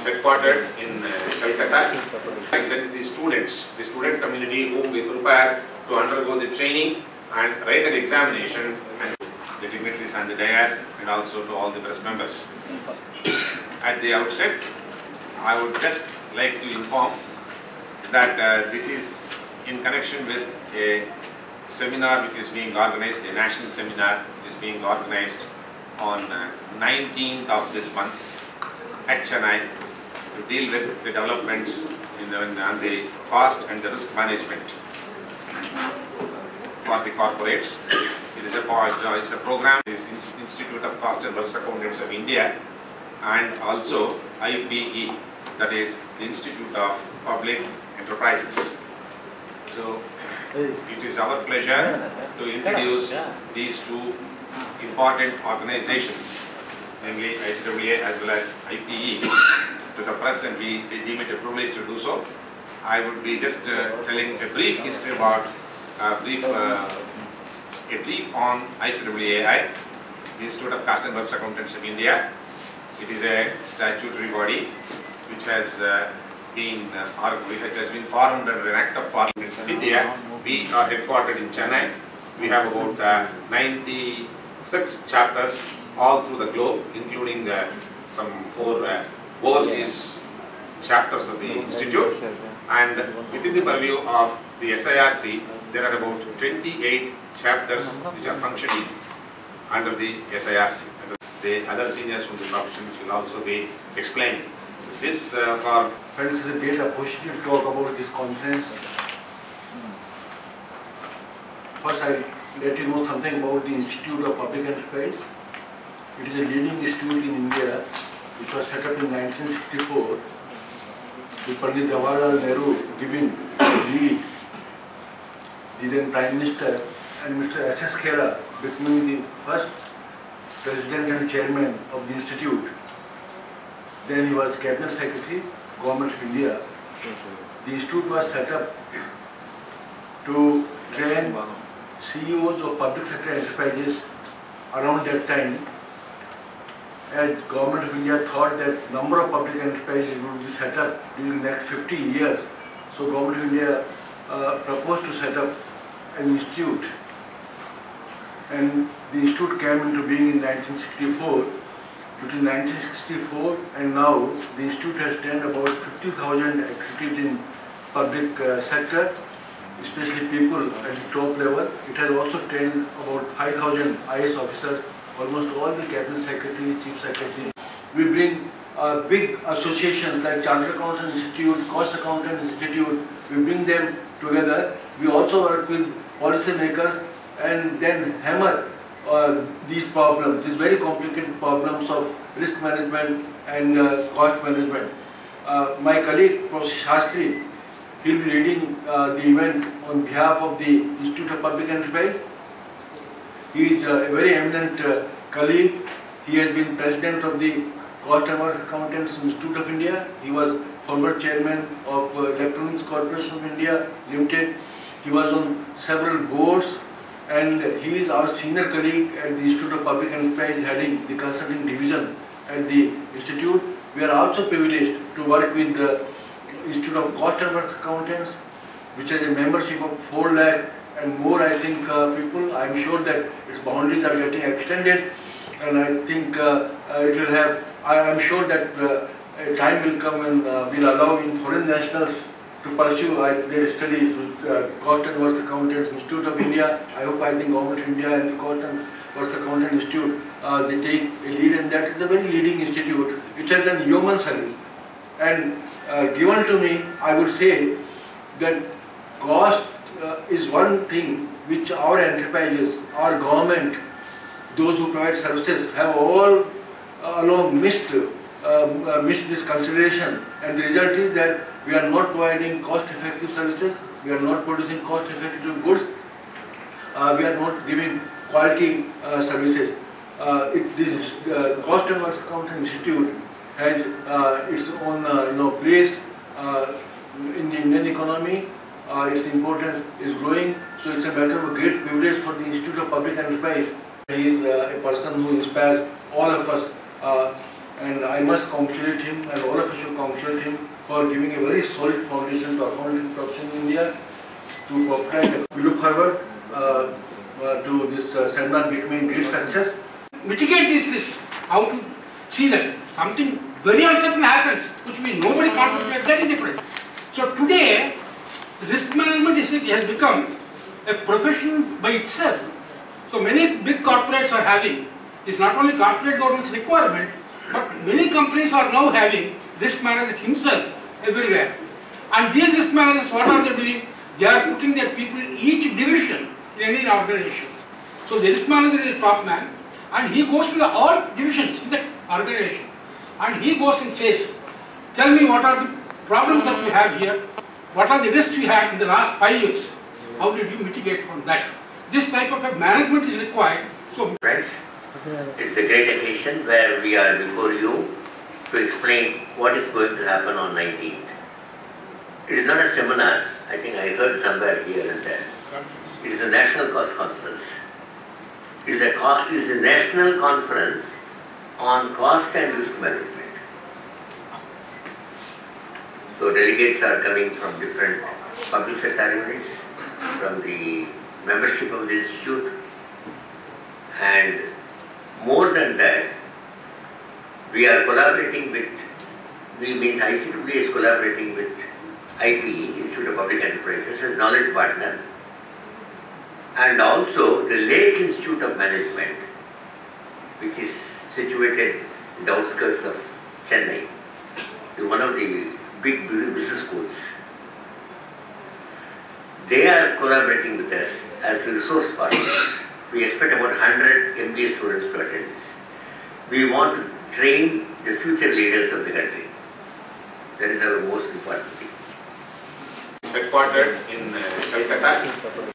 headquartered in Calcutta. And that is the students, the student community whom we prepare to undergo the training and write an examination, and the dignitaries and the dais, and also to all the press members. At the outset, I would just like to inform that this is in connection with a seminar which is being organized, a national seminar which is being organized on 19th of this month at Chennai to deal with the developments on the cost and the risk management for the corporates. It is a program, it is Institute of Cost and Risk Accountants of India, and also IPE, that is the Institute of Public Enterprises. So it is our pleasure to introduce these two important organizations, namely ICAA as well as IPE, to the press, and we deem it a privilege to do so. I would be just telling a brief history about a brief on ICAA, the Institute of Cost and Risk Accountants of India. It is a statutory body which has been formed under an Act of Parliament of India. We are headquartered in Chennai. We have about 96 chapters all through the globe, including some 4 overseas chapters of the institute. And within the purview of the SIRC, there are about 28 chapters which are functioning under the SIRC. And the other seniors from the professions will also be explaining. So this for friends, is a great opportunity to talk about this conference. First, I let you know something about the Institute of Public Enterprise. It is a leading institute in India, which was set up in 1964, with Pandit Jawaharlal Nehru giving the lead. The then Prime Minister and Mr. S.S. Khera becoming the first President and Chairman of the Institute. Then he was Cabinet Secretary, Government of India. The Institute was set up to train CEOs of public sector enterprises around that time, as Government of India thought that number of public enterprises would be set up during the next 50 years. So Government of India proposed to set up an institute, and the institute came into being in 1964. Between 1964 and now, the institute has trained about 50,000 activities in public sector, especially people at the top level. It has also trained about 5,000 IS officers, almost all the cabinet secretary, chief secretary. We bring big associations like Chartered Accountant Institute, Cost Accountant Institute. We bring them together. We also work with policy makers and then hammer these problems, these very complicated problems of risk management and cost management. My colleague, Professor Shastri, he will be leading the event on behalf of the Institute of Public Enterprise. He is a very eminent colleague. He has been president of the Cost and Risk Accountants Institute of India. He was former chairman of Electronics Corporation of India Limited. He was on several boards, and he is our senior colleague at the Institute of Public Enterprise, heading the consulting division at the institute. We are also privileged to work with the Institute of Cost and Risk Accountants, which has a membership of 4 lakh and more, I think, people. I am sure that its boundaries are getting extended, and I think it will have, I am sure that a time will come when we'll allow in foreign nationals to pursue their studies with Cost and Risk Accountants Institute of India. I think Government of India and the Cost and Risk Accountant Institute, they take a lead in that. It's a very leading institute. It has done human service. And given to me, I would say that cost is one thing which our enterprises, our government, those who provide services have all along missed this consideration, and the result is that we are not providing cost-effective services, we are not producing cost-effective goods, we are not giving quality services. This Cost and Risk Accounting Institute has its own place in the Indian economy. Its importance is growing, so it's a matter of a great privilege for the Institute of Public Enterprise. He is a person who inspires all of us and I must congratulate him, and all of us should congratulate him for giving a very solid foundation to accounting profession in India. To protect, we look forward to this seminar becoming great success. Mitigate these risks. How to see that something very uncertain happens, which nobody contemplates, that is different. So today, risk management has become a profession by itself. So many big corporates are having, it's not only corporate government's requirement, but many companies are now having risk managers himself everywhere. And these risk managers, what are they doing? They are putting their people in each division in any organization. So the risk manager is a top man, and he goes to all divisions in the organization. And he goes and says, tell me what are the problems that we have here, what are the risks we had in the last 5 years, how did you mitigate from that? This type of a management is required. So, friends, it's a great occasion where we are before you to explain what is going to happen on 19th. It is not a seminar, I think I heard somewhere here and there. It is a national cost conference. It is a national conference on cost and risk management. So delegates are coming from different public sector units, from the membership of the institute, and more than that, we are collaborating with, ICWA is collaborating with IP, Institute of Public Enterprises, as knowledge partner, and also the Lake Institute of Management, which is situated in the outskirts of Chennai, one of the big business schools. They are collaborating with us as resource partners. We expect about 100 MBA students to attend this. We want to train the future leaders of the country. That is our most important thing. Headquartered in Calcutta.